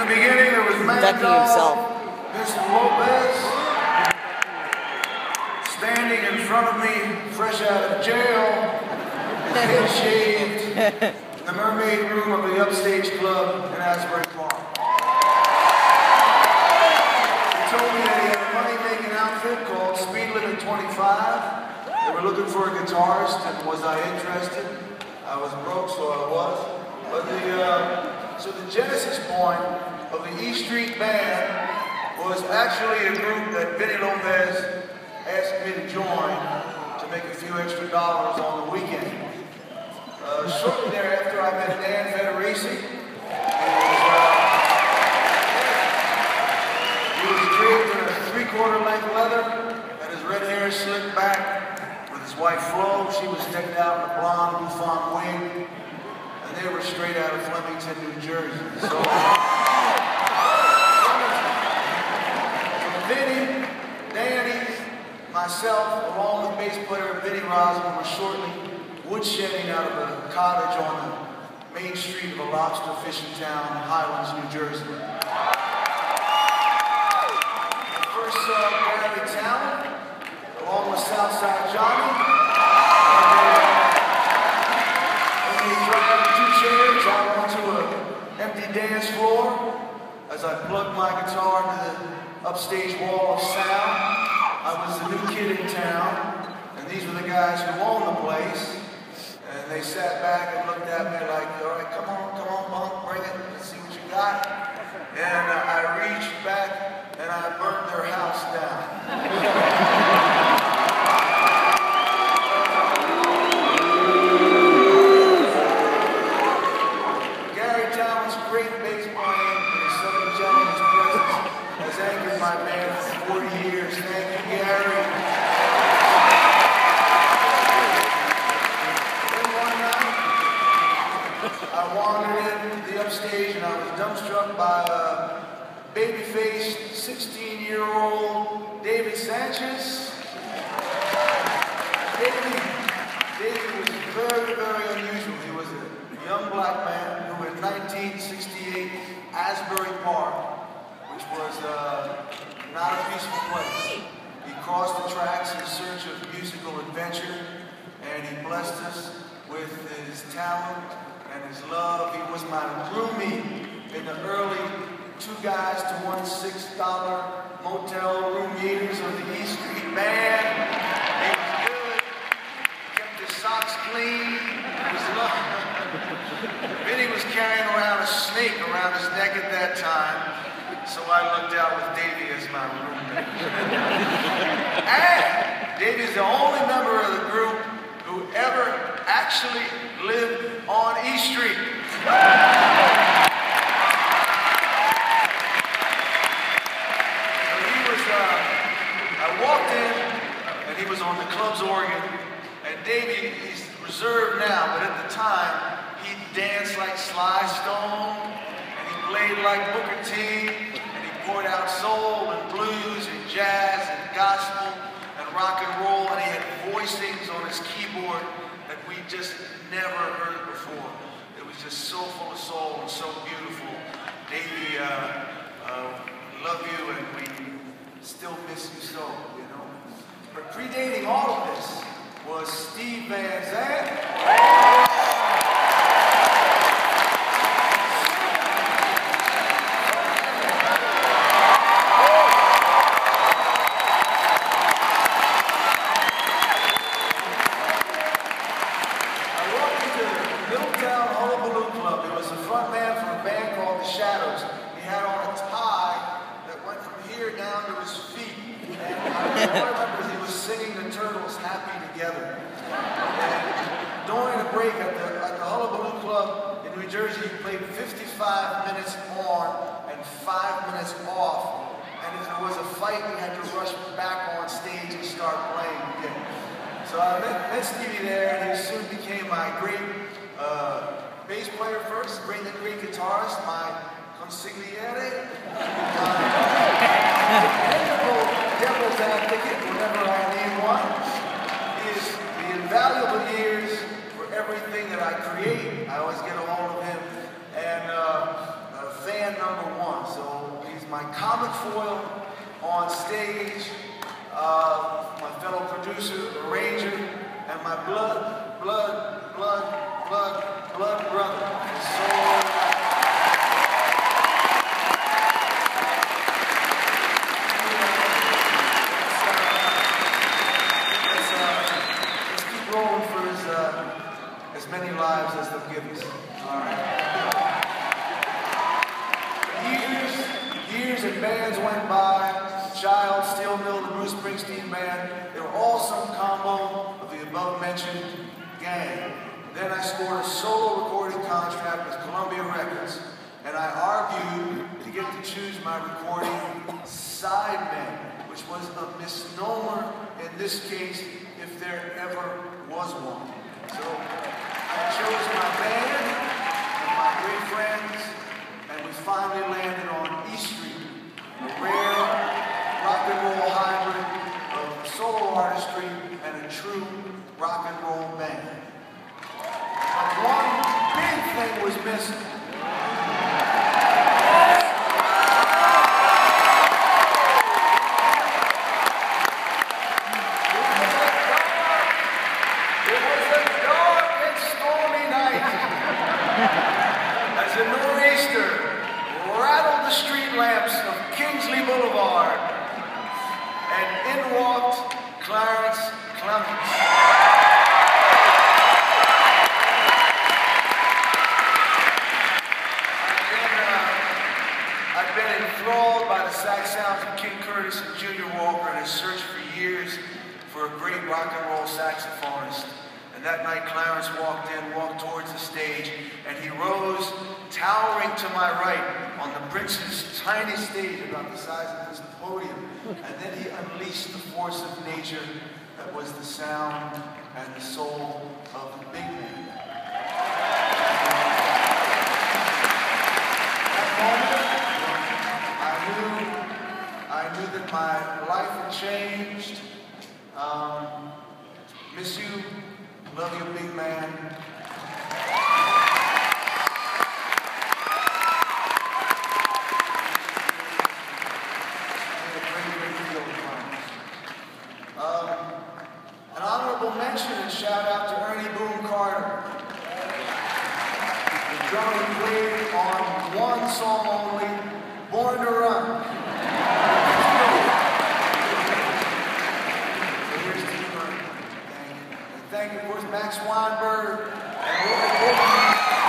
the beginning, there was Inducting himself. Mr. Lopez, standing in front of me, fresh out of jail, head shaved, in the mermaid room of the Upstage Club in Asbury Park. He told me that he had a money-making outfit called Speed Limit 25. They were looking for a guitarist, and was I interested? I was broke, so I was. But so the genesis point of the E Street Band was actually a group that Vinny Lopez asked me to join to make a few extra dollars on the weekend. Shortly thereafter, I met Dan Federici. He was draped in a three-quarter length leather, had his red hair slicked back. His wife Flo, she was decked out in a blonde bouffant wig, and they were straight out of Flemington, New Jersey. So Vinny, Danny, myself, along with bass player Vinny Rosman, were shortly woodshedding out of a cottage on the main street of a lobster fishing town in Highlands, New Jersey. I first saw Gary Talent, along with Southside Johnny. And we dragged 2 chairs out onto an empty dance floor as I plugged my guitar into the upstage wall of sound. I was the new kid in town, and these were the guys who owned the place. And they sat back and looked at me like, all right, come on, punk, bring it, let's see what you got. And I reached back and I burnt their house down. My band for 40 years. Thank you, Gary. Then one night, I wandered into the upstage and I was dumbstruck by a baby-faced 16-year-old David Sanchez. David was very, very unusual. He was a young black man who in 1968, Asbury Park, which was not a peaceful place. He crossed the tracks in search of musical adventure, and he blessed us with his talent and his love. He was my roomie in the early 2 guys to 1 $6 motel room meetings of the E Street Band. He was good. He kept his socks clean. He was loved. Vinny was carrying around a snake around his neck at that time. So I looked out with Davey as my roommate. And Davey's the only member of the group who ever actually lived on E Street. I walked in, and he was on the club's organ, and Davey, he's reserved now, but at the time, he danced like Sly Stone, and he played like Booker T, poured out soul and blues and jazz and gospel and rock and roll, and he had voicings on his keyboard that we just never heard before. It was just so full of soul and so beautiful. Davey, love you, and we still miss you so, you know. But predating all of this was Steve Van Zandt. He was singing the Turtles Happy Together. And during a break at the Hullabaloo Club in New Jersey, he played 55 minutes on and 5 minutes off. And if there was a fight, we had to rush back on stage and start playing again. So I met Stevie there, and he soon became my great bass player first, great guitarist, my consigliere, devil's advocate whenever I need one. He is the invaluable ears for everything that I create. I always get a hold of him. And fan number 1. my comic foil on stage, my fellow producer, arranger, and my blood brother. Let's keep rolling for as many lives as they'll give us. All right. Years and bands went by. Child, Steel Mill, the Bruce Springsteen band. They were all some combo of the above-mentioned gang. Then I scored a solo recording contract with Columbia Records, and I argued to get to choose my recording sideman, which was a misnomer in this case, if there ever was one. So I chose my band and my great friends, and we finally landed on E Street, a rare rock and roll hybrid of solo artistry and a true rock and roll band. But one big thing was missing. It was a dark and stormy night as a nor'easter rattled the street lamps of Kingsley Boulevard, and in walked Clarence Clemens. I've been enthralled by the sax sounds of King Curtis and Junior Walker in his search for years for a great rock and roll saxophonist. And that night Clarence walked towards the stage, and he rose, towering to my right on the Prince's tiny stage about the size of this podium. And then he unleashed the force of nature that was the sound and the soul of the big man. That moment, I knew that my life had changed. Miss you. Love you, big man. An honorable mention and shout out to Ernie Boone Carter. The drummer he played on one song only, Born to Run. Thank you, of course, Max Weinberg and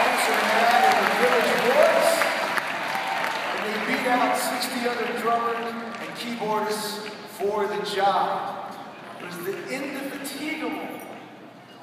answering that in the Village Voice. And they beat out 60 other drummers and keyboardists for the job. It was the indefatigable,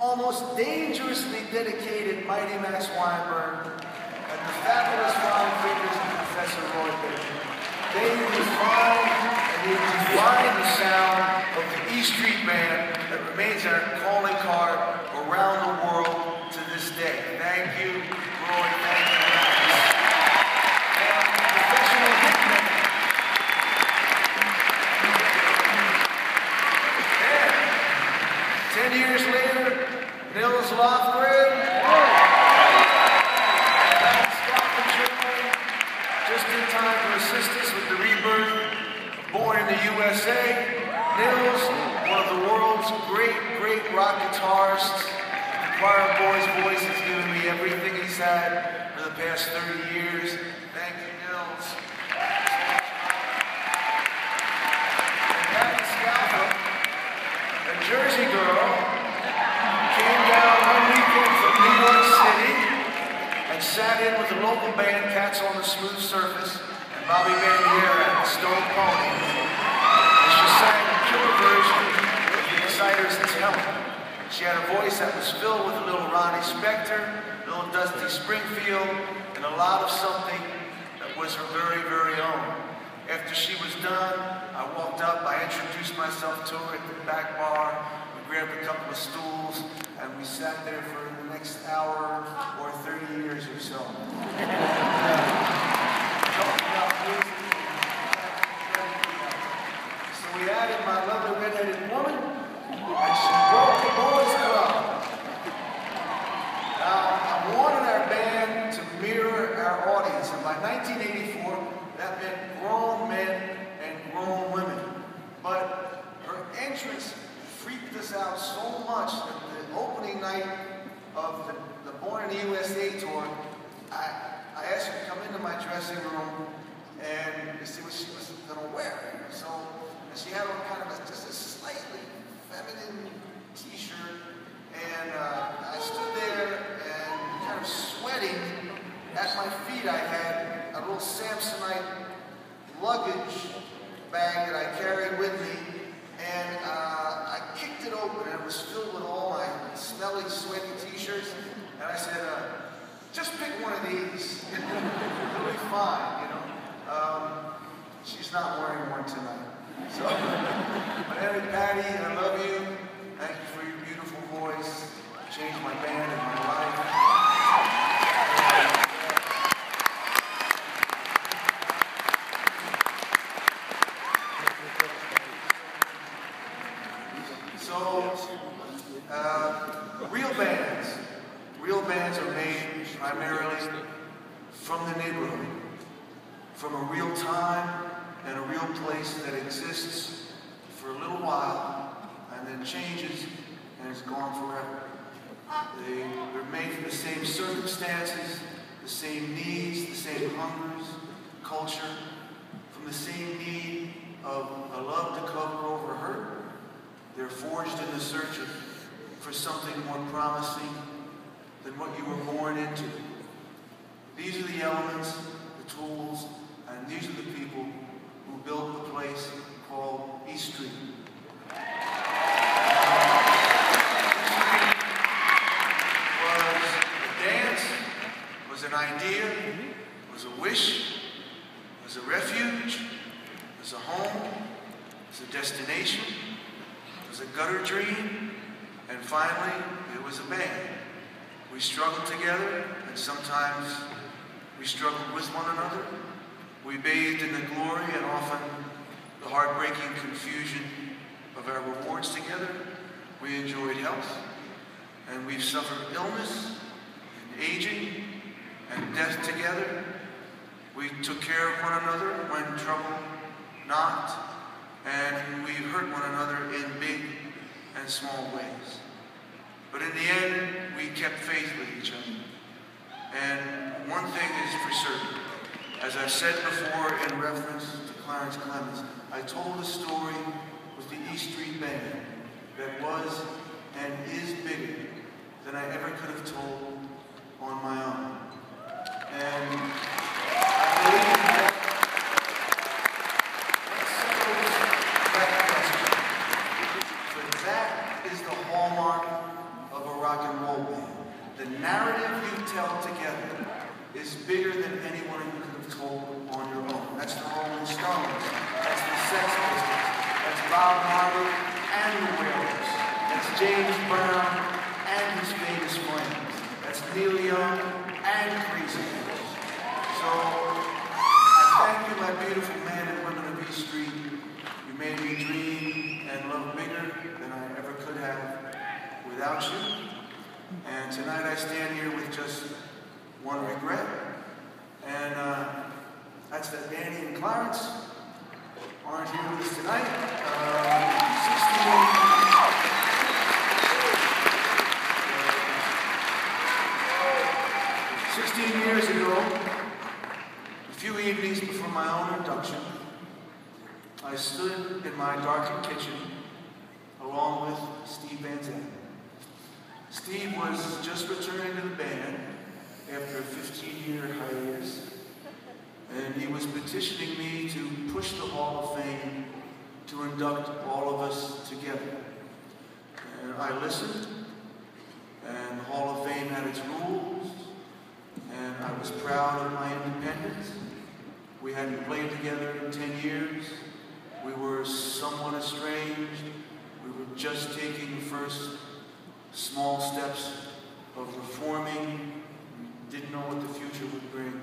almost dangerously dedicated mighty Max Weinberg and the fabulous Ron Fingers and Professor Roy Baker. They defined the sound of the E Street Band that remains our calling card around the world to this day. Thank you, Roy. Thank you, guys. And professional hitman. And 10 years later, Nils Lofgren, just in time to assist us with the rebirth. Born in the USA, Nils, one of the world's great rock guitarists. The choir boy's voice has given me everything he's had for the past 30 years. Thank you, Nils. And Patty Scalfa, a Jersey girl, came down one weekend from New York City and sat in with the local band Cats on the Smooth Surface and Bobby Bandiera and Stone Pony. And she sang a killer version of the Exciters' Tell 'Em. She had a voice that was filled with a little Ronnie Spector, a little Dusty Springfield, and a lot of something that was her very, very own. After she was done, I walked up, I introduced myself to her at the back bar, we grabbed a couple of stools, and we sat there for the next hour or 30 years or so. So we added my lovely redheaded woman, and she broke the boys' club. Now, I wanted our band to mirror our audience, and by 1984, that meant grown dressing room and to see what she was going to wear. So, and she had on kind of just a slightly feminine t-shirt, and I stood there and kind of sweating. At my feet I had a little Samsonite luggage bag that I carried with me, and I kicked it open, and it was filled with all my smelly, sweaty t-shirts, and I said, just pick one of these. It'll be fine, you know. She's not wearing one tonight. So, but anyway, Patty, I love you. Thank you for your beautiful voice. You changed my band and my life. So, real bands are made primarily from the neighborhood, from a real time and a real place that exists for a little while and then changes and is gone forever. They're made from the same circumstances, the same needs, the same hungers, culture, from the same need of a love to cover over hurt. They're forged in the search for something more promising than what you were born into. These are the elements, the tools, and these are the people who built the place called East Street. A dance, was an idea, was a wish, was a refuge, was a home, was a destination, was a gutter dream, and finally, it was a band. We struggled together, and sometimes we struggled with one another. We bathed in the glory and often the heartbreaking confusion of our rewards together. We enjoyed health, and we've suffered illness, and aging, and death together. We took care of one another when trouble knocked, and we hurt one another in big and small ways. But in the end, we kept faith with each other. And one thing is for certain. As I've said before in reference to Clarence Clemens, I told a story with the East Street Band that was and is bigger than I ever could have told on my own. And I believe that but that is the hallmark of a rock and roll band. The narrative you tell together is bigger than anyone you could have told on your own. That's the Rolling Stones. That's the Sex Pistols. That's Bob Marley and the Wailers. That's James Brown and his famous Flames. That's Neil Young and Crazy Horse. So I thank you, my beautiful men and women of East Street. You made me dream and love bigger than I ever could have without you. And tonight I stand here with just one regret, and that's that Danny and Clarence aren't here with us tonight. 16 years ago, a few evenings before my own induction, I stood in my darkened kitchen along with Steve Van Zandt. Steve was just returning to the band after a 15-year hiatus, and he was petitioning me to push the Hall of Fame to induct all of us together. And I listened, and the Hall of Fame had its rules, and I was proud of my independence. We hadn't played together in 10 years. We were somewhat estranged. We were just taking the first small steps of reforming. We didn't know what the future would bring.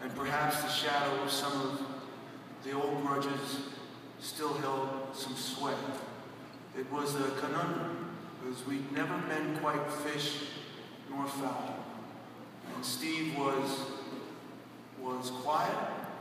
And perhaps the shadow of some of the old grudges still held some sway. It was a conundrum, because we'd never been quite fish nor fowl. And Steve was quiet,